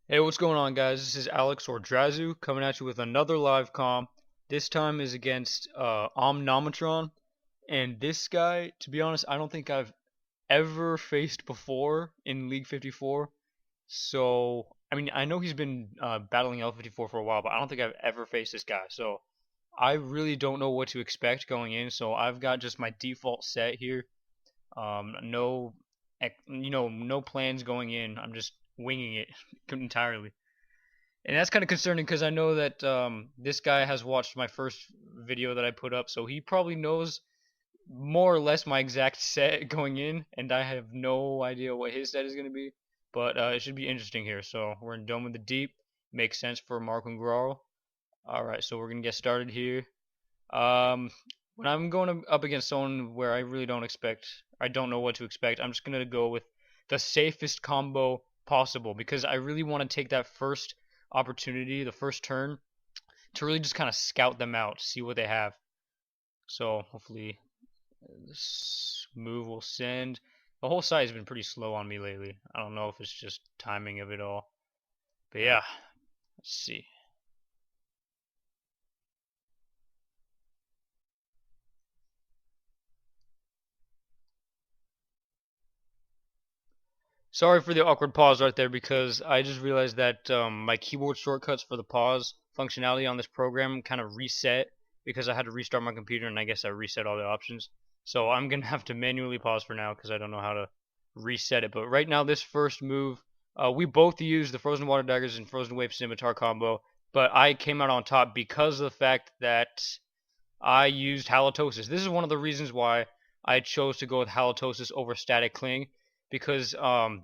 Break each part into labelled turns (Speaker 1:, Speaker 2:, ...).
Speaker 1: Hey, what's going on, guys? This is Alex or Drazu coming at you with another live comm. This time is against Omnomatron, and this guy, to be honest, I don't think I've ever faced before in League 54. So, I mean, I know he's been battling L54 for a while, but I don't think I've ever faced this guy. So, I really don't know what to expect going in. So, I've got just my default set here. No, no plans going in. I'm just winging it entirely. And that's kind of concerning because I know that this guy has watched my first video that I put up, so he probably knows more or less my exact set going in, and I have no idea what his set is going to be. But it should be interesting here. So we're in Dome of the Deep. Makes sense for Mark and Grarl. Alright, so we're going to get started here. Um, when I'm going up against someone where I really I don't know what to expect, I'm just going to go with the safest combo possible because I really want to take that first opportunity, the first turn, to really just kind of scout them out, see what they have. So hopefully this move will send. The whole site has been pretty slow on me lately. I don't know if it's just timing of it all. But yeah, let's see. Sorry for the awkward pause right there because I just realized that my keyboard shortcuts for the pause functionality on this program kind of reset because I had to restart my computer and I guess I reset all the options. So I'm going to have to manually pause for now because I don't know how to reset it. But right now, this first move, we both used the Frozen Water Daggers and Frozen Wave Scimitar combo, but I came out on top because of the fact that I used Halitosis. This is one of the reasons why I chose to go with Halitosis over Static Cling because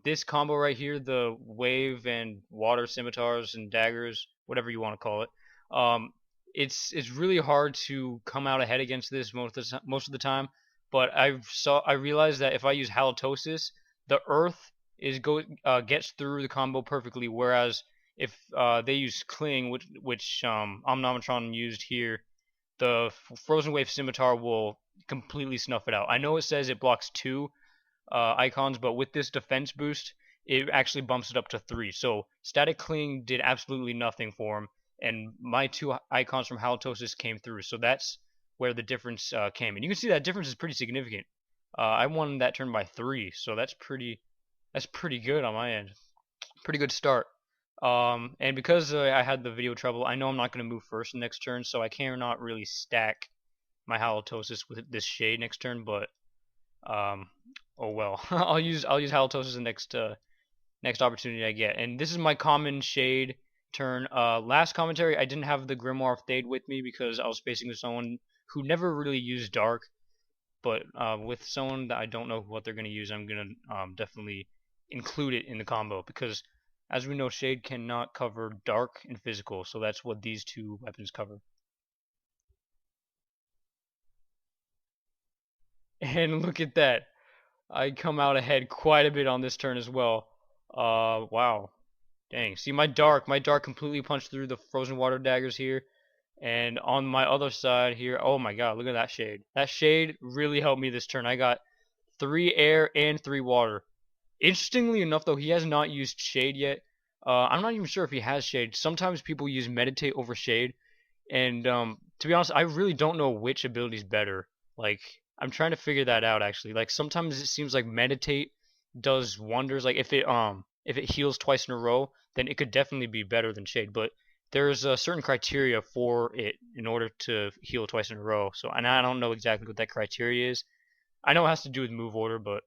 Speaker 1: this combo right here, the Wave and Water Scimitars and Daggers, whatever you want to call it, um, it's really hard to come out ahead against this most of the time. But I realized that if I use Halitosis, the Earth gets through the combo perfectly, whereas if they use Cling, which Omnomatron used here, the Frozen Wave Scimitar will completely snuff it out. I know it says it blocks two icons, but with this defense boost, it actually bumps it up to three. So Static Cling did absolutely nothing for him, and my two icons from Halitosis came through. So that's where the difference came, and you can see that difference is pretty significant. I won that turn by three, so that's pretty good on my end. Pretty good start. And because I had the video trouble, I know I'm not going to move first next turn, so I cannot really stack my Halitosis with this Shade next turn. But um, oh well, I'll use Halitosis the next opportunity I get. And this is my common Shade turn. Last commentary, I didn't have the Grimoire of Thade with me because I was facing with someone who never really used Dark. But with someone that I don't know what they're going to use, I'm going to definitely include it in the combo because, as we know, Shade cannot cover Dark and Physical, so that's what these two weapons cover. And look at that. I come out ahead quite a bit on this turn as well. Wow. Dang. See, my dark completely punched through the frozen water daggers here. And on my other side here, oh my god, look at that Shade. That Shade really helped me this turn. I got 3 air and 3 water. Interestingly enough, though, he has not used Shade yet. I'm not even sure if he has Shade. Sometimes people use Meditate over Shade, and to be honest, I really don't know which ability is better. Like, I'm trying to figure that out actually. Like, sometimes it seems like Meditate does wonders. Like, if it heals twice in a row, then it could definitely be better than Shade. But there's a certain criteria for it in order to heal twice in a row. So, and I don't know exactly what that criteria is. I know it has to do with move order, but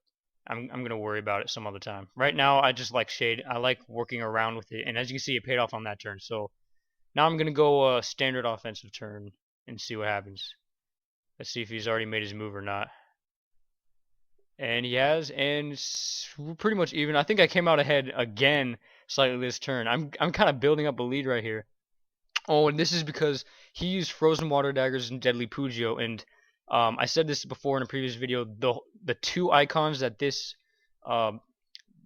Speaker 1: I'm gonna worry about it some other time. Right now, I just like Shade. I like working around with it, and as you can see, it paid off on that turn. So now I'm gonna go standard offensive turn and see what happens. Let's see if he's already made his move or not. And he has, and we're pretty much even. I think I came out ahead again slightly this turn. I'm kind of building up a lead right here. Oh, and this is because he used Frozen Water Daggers and Deadly Pugio, and I said this before in a previous video. The two icons um,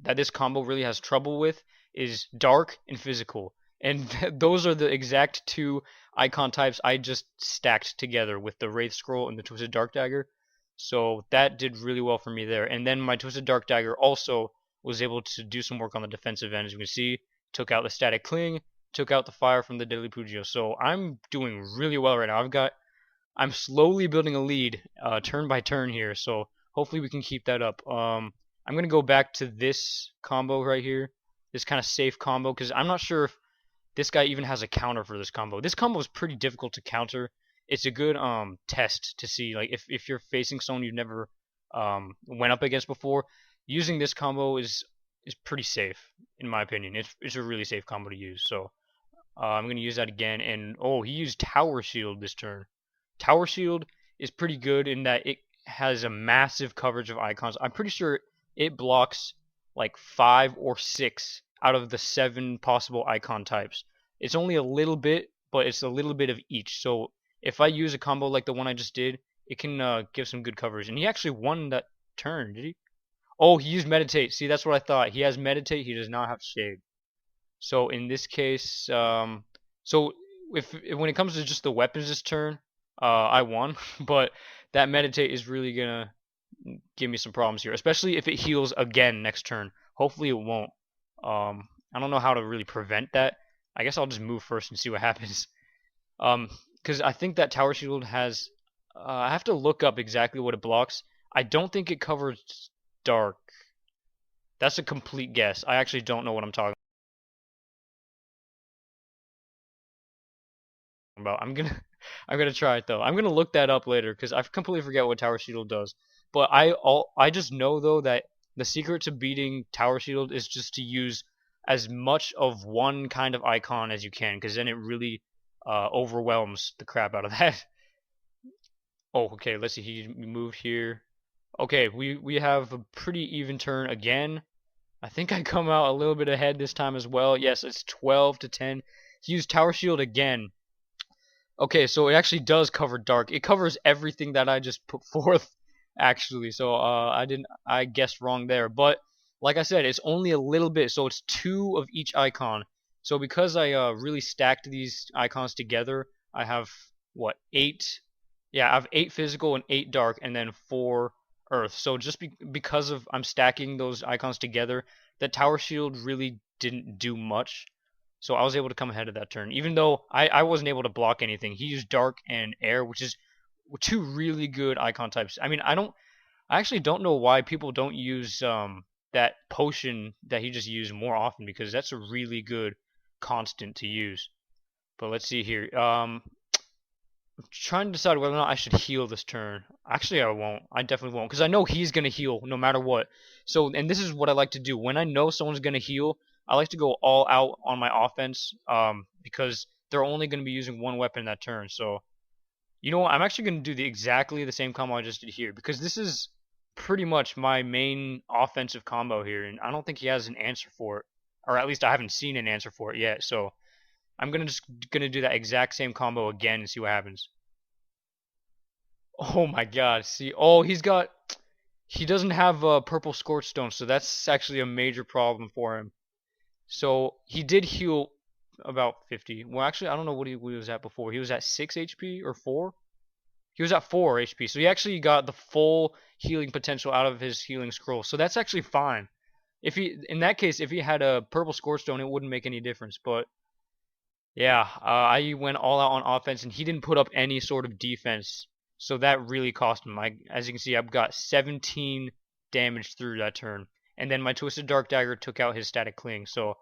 Speaker 1: that this combo really has trouble with is Dark and Physical, and those are the exact two icon types I just stacked together with the Wraith Scroll and the Twisted Dark Dagger. So that did really well for me there. And then my Twisted Dark Dagger also was able to do some work on the defensive end, as you can see. took out the static cling, took out the fire from the Deadly Pugio. So I'm doing really well right now. I'm slowly building a lead, turn by turn here. So hopefully we can keep that up. I'm gonna go back to this combo right here, this kind of safe combo, because I'm not sure if this guy even has a counter for this combo. This combo is pretty difficult to counter. It's a good test to see, like, if you're facing someone you've never went up against before. Using this combo is pretty safe in my opinion. It's a really safe combo to use. So I'm gonna use that again. And oh, he used Tower Shield this turn. Tower Shield is pretty good in that it has a massive coverage of icons. I'm pretty sure it blocks like 5 or 6 out of the 7 possible icon types. It's only a little bit, but it's a little bit of each. So if I use a combo like the one I just did, it can give some good coverage. And he actually won that turn, did he? Oh, he used Meditate. See, that's what I thought. He has Meditate. He does not have Shade. So in this case, so if when it comes to just the weapons this turn, I won. But that Meditate is really gonna give me some problems here, especially if it heals again next turn. Hopefully it won't. I don't know how to really prevent that. I guess I'll just move first and see what happens. Because I think that Tower Shield has. I have to look up exactly what it blocks. I don't think it covers dark. That's a complete guess. I actually don't know what I'm talking about. I'm gonna try it though. I'm gonna look that up later because I completely forget what Tower Shield does. But I just know though that the secret to beating Tower Shield is just to use as much of one kind of icon as you can, because then it really overwhelms the crap out of that. Oh, okay. Let's see. He moved here. Okay, we have a pretty even turn again. I think I come out a little bit ahead this time as well. Yes, it's 12 to 10. He used Tower Shield again. Okay, so it actually does cover dark. It covers everything that I just put forth, actually. So I guessed wrong there. But like I said, it's only a little bit. So it's 2 of each icon. So because I really stacked these icons together, I have what 8? Yeah, I have 8 physical and 8 dark, and then 4 earth. So just because of I'm stacking those icons together, that Tower Shield really didn't do much. So I was able to come ahead of that turn, even though I wasn't able to block anything. He used dark and air, which is 2 really good icon types. I mean, I actually don't know why people don't use that potion that he just used more often, because that's a really good constant to use. But let's see here. I'm trying to decide whether or not I should heal this turn. Actually, I won't. I definitely won't, because I know he's gonna heal no matter what. So, and this is what I like to do when I know someone's gonna heal. I like to go all out on my offense, because they're only gonna be using one weapon that turn. So, you know what? I'm actually gonna do exactly the same combo I just did here, because this is pretty much my main offensive combo here, and I don't think he has an answer for it, or at least I haven't seen an answer for it yet. So, I'm gonna do that exact same combo again and see what happens. Oh my god, see, oh, he doesn't have a purple scorch stone, so that's actually a major problem for him. So he did heal about 50. Well, actually, I don't know what he was at before. He was at 6 HP or 4? He was at 4 HP, so he actually got the full healing potential out of his healing scroll. So that's actually fine. If he, in that case, if he had a purple scorch stone, it wouldn't make any difference. But yeah, I went all out on offense, and he didn't put up any sort of defense, so that really cost him. As you can see, I've got 17 damage through that turn, and then my Twisted Dark Dagger took out his Static Cling. So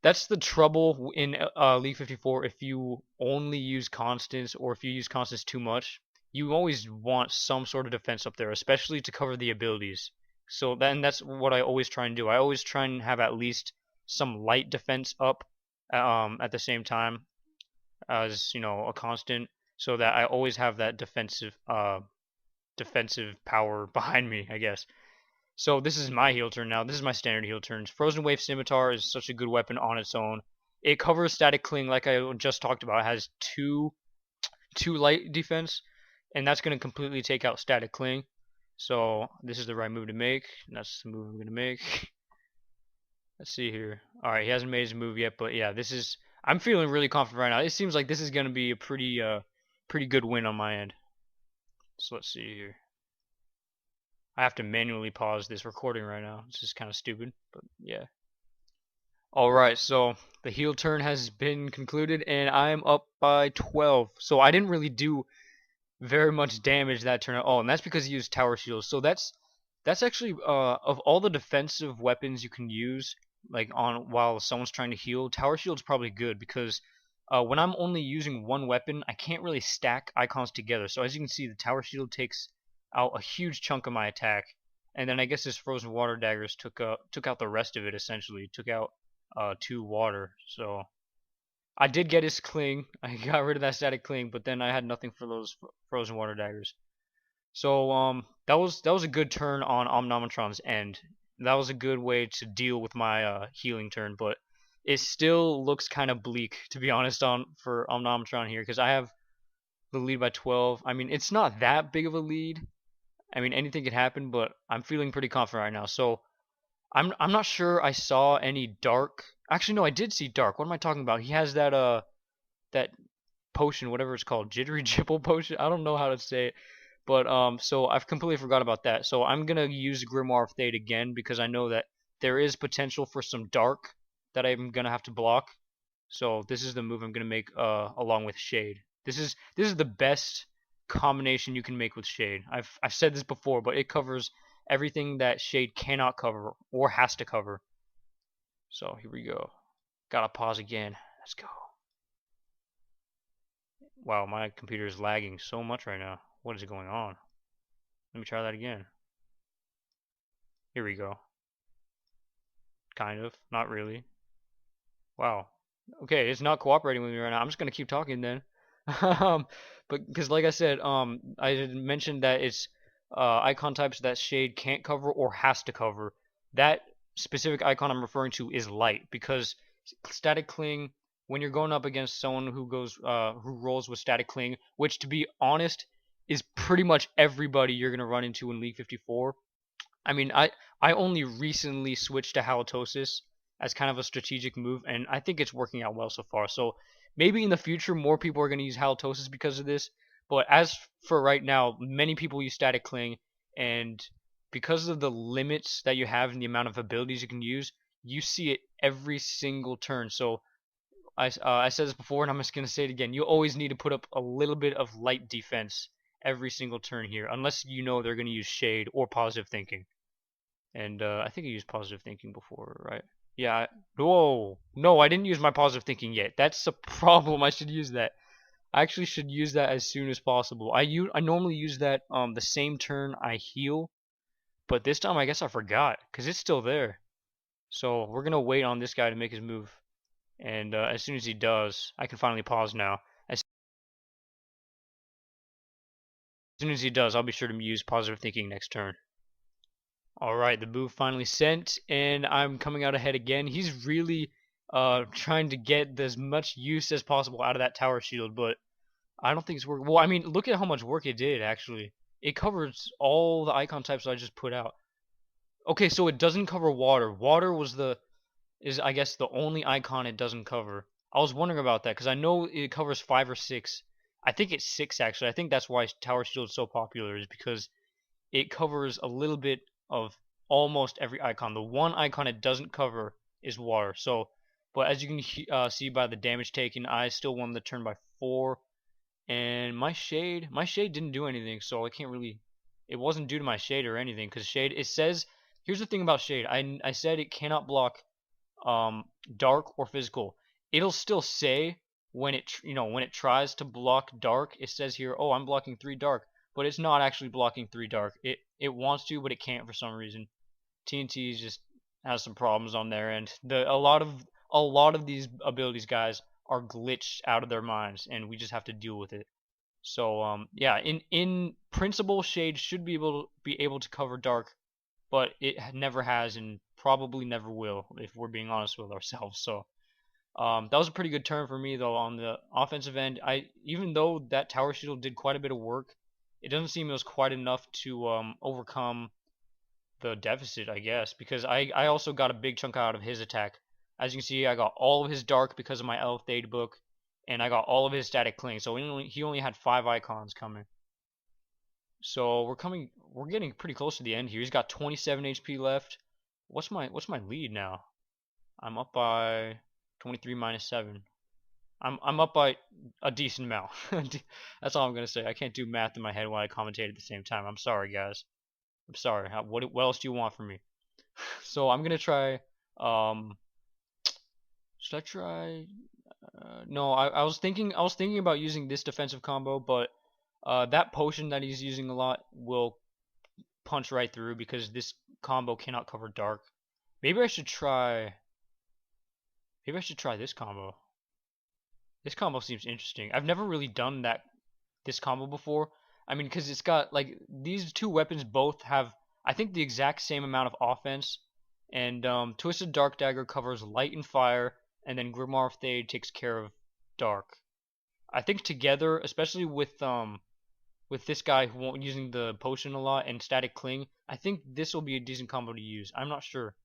Speaker 1: that's the trouble in League 54. If you only use constants, or if you use constants too much, you always want some sort of defense up there, especially to cover the abilities. So then that's what I always try and do. I always try and have at least some light defense up at the same time as a constant, so that I always have that defensive power behind me, I guess. So this is my heal turn now. This is my standard heal turns. Frozen Wave Scimitar is such a good weapon on its own. It covers Static Cling like I just talked about. It has two light defense, and that's going to completely take out Static Cling. So this is the right move to make. And that's the move I'm going to make. Let's see here. Alright, he hasn't made his move yet, but yeah, I'm feeling really confident right now. It seems like this is going to be a pretty good win on my end. So let's see here. I have to manually pause this recording right now. This is kind of stupid, but yeah. Alright, so the heel turn has been concluded, and I'm up by 12. So I didn't really do very much damage that turn at all, and that's because he used tower shields. So that's actually of all the defensive weapons you can use, like on while someone's trying to heal, tower shield's probably good because when I'm only using one weapon, I can't really stack icons together. So as you can see, the tower shield takes out a huge chunk of my attack, and then I guess his frozen water daggers took out the rest of it essentially, took out two water. So I did get his cling. I got rid of that static cling, but then I had nothing for those frozen water daggers. So that was a good turn on Omnomatron's end. That was a good way to deal with my healing turn, but it still looks kind of bleak to be honest on for Omnomatron here because I have the lead by 12. I mean, it's not that big of a lead. I mean, anything could happen, but I'm feeling pretty confident right now. So I'm not sure I saw any dark. Actually, no, I did see dark. What am I talking about? He has that potion, whatever it's called, jittery jipple potion. I don't know how to say it, but so I've completely forgot about that. So I'm gonna use Grimoire of Fate again because I know that there is potential for some dark that I'm gonna have to block. So this is the move I'm gonna make along with Shade. This is the best combination you can make with Shade. I've said this before, but it covers everything that Shade cannot cover or has to cover. So here we go. Gotta pause again. Let's go. Wow, my computer is lagging so much right now. What is going on? Let me try that again. Here we go. Kind of. Not really. Wow. Okay, it's not cooperating with me right now. I'm just gonna keep talking then. um, but because like I said, I had mentioned that it's icon types that Shade can't cover or has to cover. That specific icon I'm referring to is light because static cling. When you're going up against someone who rolls with static cling, which to be honest is pretty much everybody you're gonna run into in League 54. I mean, I only recently switched to halitosis as kind of a strategic move, and I think it's working out well so far. So maybe in the future, more people are going to use halitosis because of this. But as for right now, many people use static cling, and because of the limits that you have and the amount of abilities you can use, you see it every single turn. So I said this before, and I'm just going to say it again. You always need to put up a little bit of light defense every single turn here, unless you know they're going to use shade or positive thinking. And I think I used positive thinking before, right? Yeah. Whoa. No, I didn't use my positive thinking yet. That's a problem. I should use that. I actually should use that as soon as possible. I normally use that the same turn I heal, but this time I guess I forgot because it's still there. So we're gonna wait on this guy to make his move, and as soon as he does, I can finally pause now. As soon as he does, I'll be sure to use positive thinking next turn. Alright, the move finally sent, and I'm coming out ahead again. He's really trying to get as much use as possible out of that tower shield, but I don't think it's working. Well, I mean, look at how much work it did, actually. It covers all the icon types I just put out. Okay, so it doesn't cover water. Water is I guess the only icon it doesn't cover. I was wondering about that because I know it covers 5 or 6. I think it's 6 actually. I think that's why Tower Shield is so popular is because it covers a little bit of almost every icon. The one icon it doesn't cover is water. So, but as you can see by the damage taken, I still won the turn by 4. And my shade didn't do anything, so I can't really. It wasn't due to my shade or anything, because shade. It says here's the thing about shade. I said it cannot block dark or physical. It'll still say when when it tries to block dark, it says here, oh, I'm blocking 3 dark, but it's not actually blocking 3 dark. It wants to, but it can't for some reason. TNT just has some problems on their end. A lot of these abilities, guys, are glitched out of their minds, and we just have to deal with it. So yeah, in principle, shade should be able to cover dark, but it never has and probably never will if we're being honest with ourselves. So that was a pretty good turn for me though on the offensive end. I even though that tower shield did quite a bit of work, it doesn't seem it was quite enough to overcome the deficit, I guess, because I also got a big chunk out of his attack. As you can see, I got all of his dark because of my L54 book, and I got all of his static cling. So he only had 5 icons coming. So we're getting pretty close to the end here. He's got 27 HP left. What's my lead now? I'm up by 23 minus 7. I'm up by a decent amount. That's all I'm gonna say. I can't do math in my head while I commentate at the same time. I'm sorry, guys. I'm sorry. What else do you want from me? So I'm gonna try. Um, should I try? No, I was thinking about using this defensive combo, but that potion that he's using a lot will punch right through because this combo cannot cover dark. Maybe I should try. Maybe I should try this combo. This combo seems interesting. I've never really done this combo before. I mean, because it's got like these two weapons both have I think the exact same amount of offense, and Twisted Dark Dagger covers light and fire, and then Grimoire of Thade takes care of dark. I think together, especially with this guy who won't using the potion a lot and Static Cling, I think this will be a decent combo to use. I'm not sure.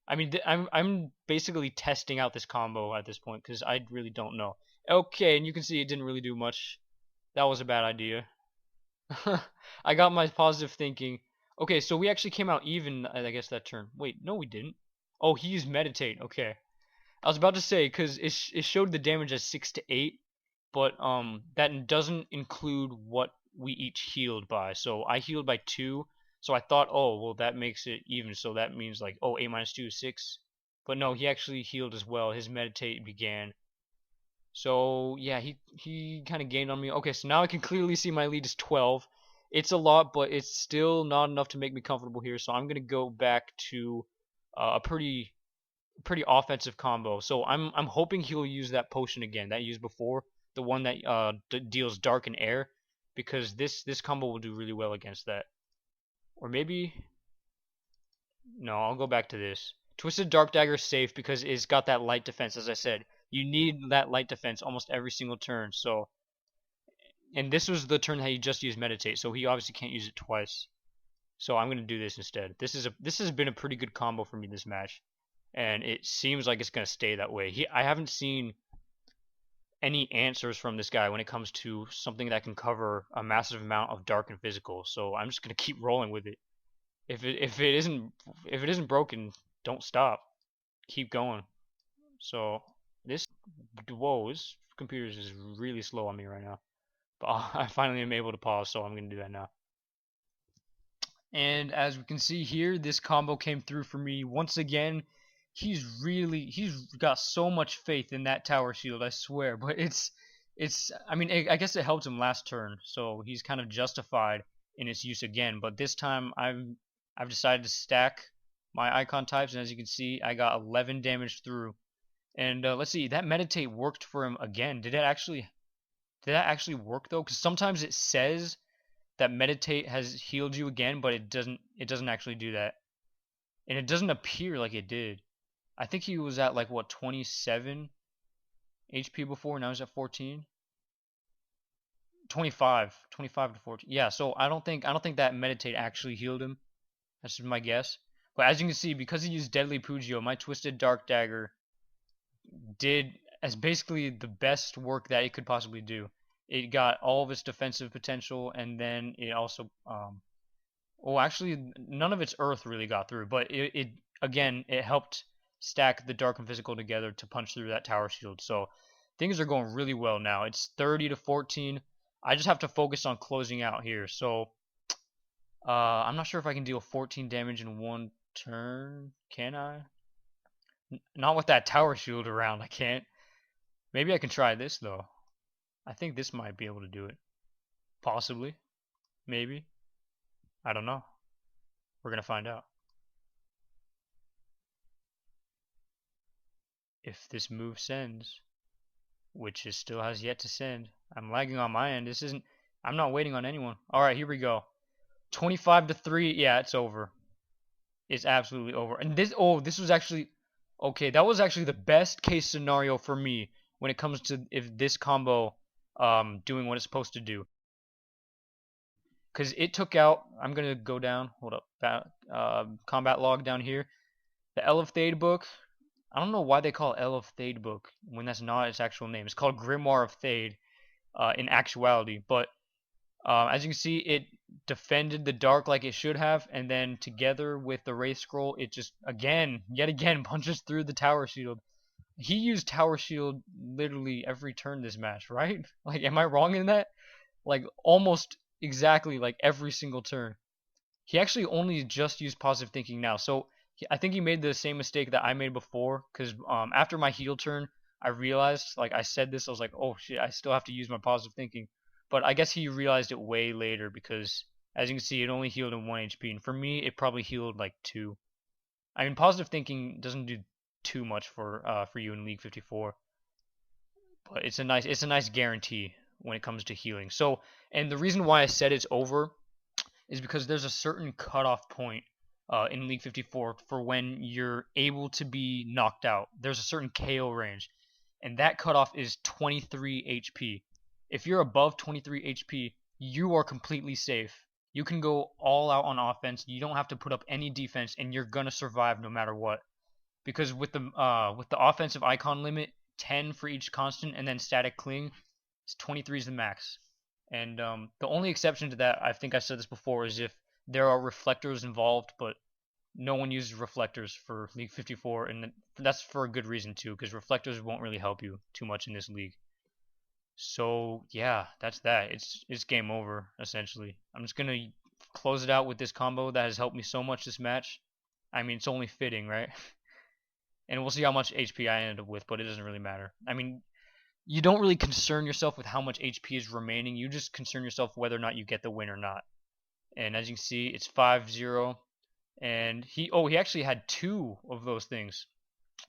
Speaker 1: I mean, I'm basically testing out this combo at this point because I really don't know. Okay, and you can see it didn't really do much. That was a bad idea. I got my positive thinking. Okay, so we actually came out even, I guess, that turn. Wait, no, we didn't. Oh, he used Meditate. Okay. I was about to say, because it showed the damage as 6 to 8, but that doesn't include what we each healed by. So I healed by 2, so I thought, oh, well, that makes it even, so that means, like, oh, 8 minus 2 is 6. But no, he actually healed as well. His Meditate began. So yeah, he kind of gained on me. Okay, so now I can clearly see my lead is 12. It's a lot, but it's still not enough to make me comfortable here. So I'm gonna go back to a pretty offensive combo. So I'm hoping he'll use that potion again that he used before, the one that deals dark and air, because this combo will do really well against that. Or maybe no, I'll go back to this. Twisted Dark Dagger is safe because it's got that light defense, as I said. You need that light defense almost every single turn. So, and this was the turn that he just used Meditate, so he obviously can't use it twice. So I'm gonna do this instead. This has been a pretty good combo for me this match, and it seems like it's gonna stay that way. I haven't seen any answers from this guy when it comes to something that can cover a massive amount of dark and physical. So I'm just gonna keep rolling with it. If it isn't broken, don't stop. Keep going. So this computer is really slow on me right now. But I finally am able to pause, so I'm gonna do that now. And as we can see here, this combo came through for me once again. He's got so much faith in that tower shield, I swear. But I mean, I guess it helped him last turn, so he's kind of justified in its use again. But this time, I've decided to stack my icon types, and as you can see, I got 11 damage through. And let's see, that Meditate worked for him again. Did that actually work though? Because sometimes it says that Meditate has healed you again, but it doesn't actually do that, and it doesn't appear like it did. I think he was at like what 27 HP before, now he's at 14. 25 to 14. Yeah, so I don't think that Meditate actually healed him. That's just my guess. But as you can see, because he used Deadly Pugio, my Twisted Dark Dagger did as basically the best work that it could possibly do. It got all of its defensive potential, and then it also well, actually none of its earth really got through, but it again, it helped stack the dark and physical together to punch through that tower shield. So things are going really well now. It's 30 to 14. I just have to focus on closing out here. So I'm not sure if I can deal 14 damage in one turn. Can I? Not with that tower shield around, I can't. Maybe I can try this though. I think this might be able to do it. Possibly. Maybe. I don't know. We're gonna find out. If this move sends, which it still has yet to send. I'm lagging on my end. I'm not waiting on anyone. Alright, here we go. 25 to 3. Yeah, it's over. It's absolutely over. And this was actually okay, that was actually the best case scenario for me when it comes to if this combo doing what it's supposed to do. Because it took out, I'm going to go down, hold up, combat log down here. The L of Thade book, I don't know why they call it L of Thade book when that's not its actual name. It's called Grimoire of Thade in actuality. But as you can see, defended the dark like it should have, and then together with the Wraith Scroll, it just yet again punches through the Tower Shield. He used Tower Shield literally every turn this match, right? Like, am I wrong in that? Like, almost exactly like every single turn. He actually only just used positive thinking now, so I think he made the same mistake that I made before. Because after my heal turn, I realized, like I said this, I was like, oh shit, I still have to use my positive thinking. But I guess he realized it way later because, as you can see, it only healed him 1 HP, and for me, it probably healed like 2. I mean, positive thinking doesn't do too much for you in League 54, but it's a nice guarantee when it comes to healing. So, and the reason why I said it's over is because there's a certain cutoff point in League 54 for when you're able to be knocked out. There's a certain KO range, and that cutoff is 23 HP. If you're above 23 HP, you are completely safe. You can go all out on offense. You don't have to put up any defense, and you're gonna survive no matter what. Because with the offensive icon limit, 10 for each constant, and then static cling, 23 is the max. And the only exception to that, I think I said this before, is if there are reflectors involved, but no one uses reflectors for League 54, and that's for a good reason too, because reflectors won't really help you too much in this league. So yeah, that's that. It's game over essentially. I'm just gonna close it out with this combo that has helped me so much this match. I mean, it's only fitting, right? And we'll see how much HP I end up with, but it doesn't really matter. I mean, you don't really concern yourself with how much HP is remaining. You just concern yourself whether or not you get the win or not. And as you can see, it's 5-0. And he actually had 2 of those things.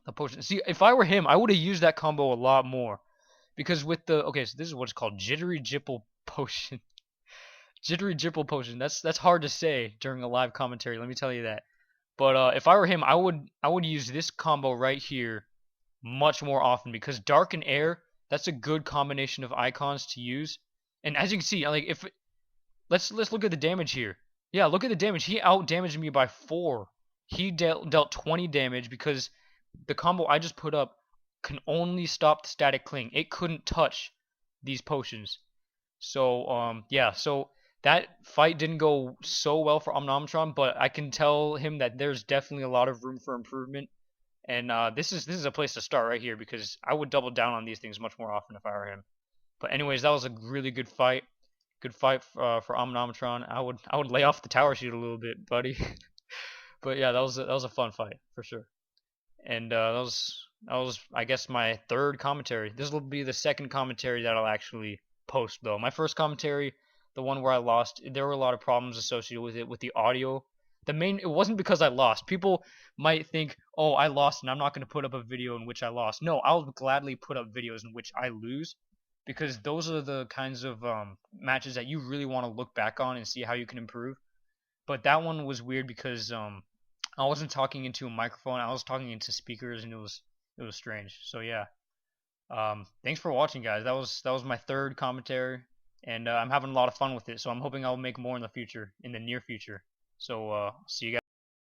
Speaker 1: The potion. See, if I were him, I would have used that combo a lot more. Because with the so this is what it's called, Jittery Jipple Potion. Jittery Jipple Potion. That's hard to say during a live commentary, let me tell you that. But if I were him, I would use this combo right here much more often, because Dark and Air, that's a good combination of icons to use. And as you can see, like, if let's look at the damage here. Yeah, look at the damage. He out damaged me by 4. He dealt 20 damage because the combo I just put up can only stop the static cling. It couldn't touch these potions. So yeah, so that fight didn't go so well for Omnomatron, but I can tell him that there's definitely a lot of room for improvement. And this is a place to start right here, because I would double down on these things much more often if I were him. But anyways, that was a really good fight. Good fight for Omnomatron. I would lay off the tower shield a little bit, buddy. But yeah, that was a fun fight for sure. And that was I guess my third commentary. This will be the second commentary that I'll actually post though. My first commentary, the one where I lost, there were a lot of problems associated with it, with the audio. It wasn't because I lost. People might think, oh, I lost and I'm not going to put up a video in which I lost. No, I'll gladly put up videos in which I lose, because those are the kinds of matches that you really want to look back on and see how you can improve. But that one was weird because I wasn't talking into a microphone. I was talking into speakers, and it was strange. So yeah. Thanks for watching, guys. That was my third commentary, and I'm having a lot of fun with it. So I'm hoping I'll make more in the future, in the near future. So see you guys.